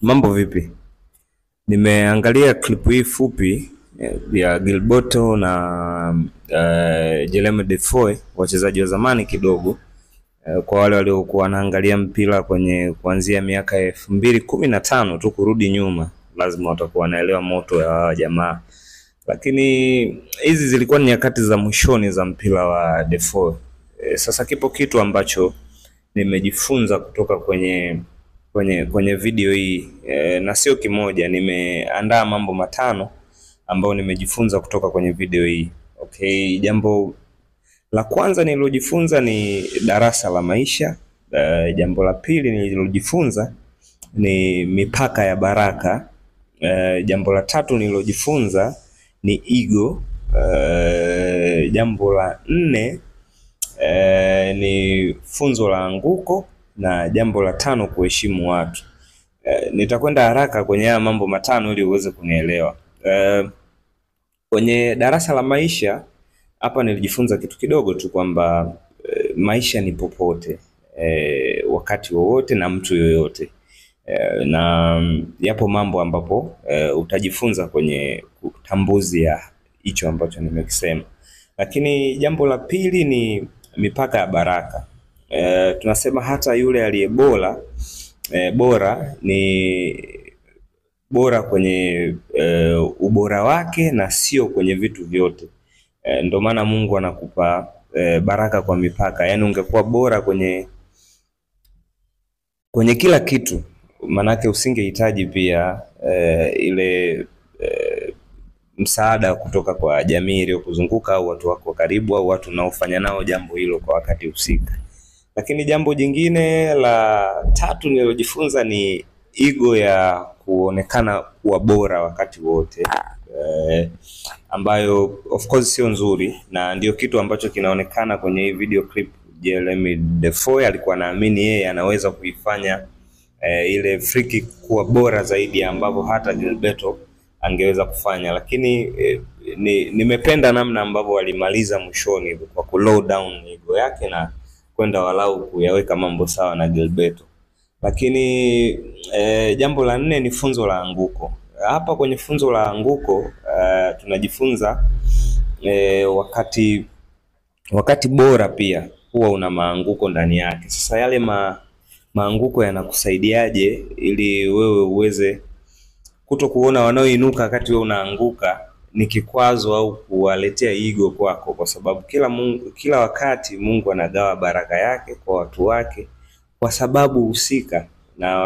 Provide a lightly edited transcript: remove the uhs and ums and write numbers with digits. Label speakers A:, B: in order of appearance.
A: Mambo vipi? Nimeangalia klipu hii fupi ya Gilberto na Jeremy Defoe, wachezaji wa zamani kidogo. Kwa wale waliokuwa wanaangalia mpira kwenye kuanzia miaka 2015 tu kurudi nyuma, lazima watakuwa wanaelewa moto ya jamaa. Lakini hizi zilikuwa ni nyakati za mwishoni za mpira wa Defoe. Sasa kipo kitu ambacho nimejifunza kutoka kwenye video hii, na sio kimoja. Nimeandaa mambo matano ambayo nimejifunza kutoka kwenye video hii. Okay, jambo la kwanza nililojifunza ni darasa la maisha. Jambo la pili nililojifunza ni mipaka ya baraka. Jambo la tatu nililojifunza ni ego. Jambo la nne ni funzo la anguko, na jambo la tano kuheshimu watu. Nitakwenda haraka kwenye haya mambo matano ili uweze kunielewa. Kwenye darasa la maisha hapa nilijifunza kitu kidogo tu, kwamba maisha ni popote, wakati wowote na mtu yoyote. Na yapo mambo ambapo utajifunza kwenye utambuzi ya hicho ambacho nimekisema. Lakini jambo la pili ni mipaka ya baraka. Tunasema hata yule aliye bora ni bora kwenye ubora wake na sio kwenye vitu vyote. Ndio maana Mungu anakupa baraka kwa mipaka. Yaani ungekuwa bora kwenye kila kitu, manake usingehitaji pia ile msaada kutoka kwa jamii iliyokuzunguka au watu wako karibu au watu unaofanya nao jambo hilo kwa wakati husika. Lakini jambo jingine la tatu nililojifunza ni ego ya kuonekana kuwa bora wakati wote, ambayo of course sio nzuri, na ndio kitu ambacho kinaonekana kwenye hii video clip. Jeremy Defoe alikuwa anaamini yeye anaweza kuifanya ile free kick kuwa bora zaidi ambavyo hata Gilberto angeweza kufanya. Lakini nimependa namna ambavyo walimaliza mwishoni kwa ku low down ego yake na kwenda walau kuyaweka mambo sawa na Gilberto. Lakini jambo la nne ni funzo la anguko. Hapa kwenye funzo la anguko tunajifunza wakati bora pia huwa una maanguko ndani yake. Sasa yale maanguko yanakusaidiaje ili wewe uweze kutokuona wanaoinuka wakati wewe unaanguka ni kikwazo au kuwaletea ego kwako, kwa sababu kila wakati Mungu anagawa baraka yake kwa watu wake kwa sababu husika, na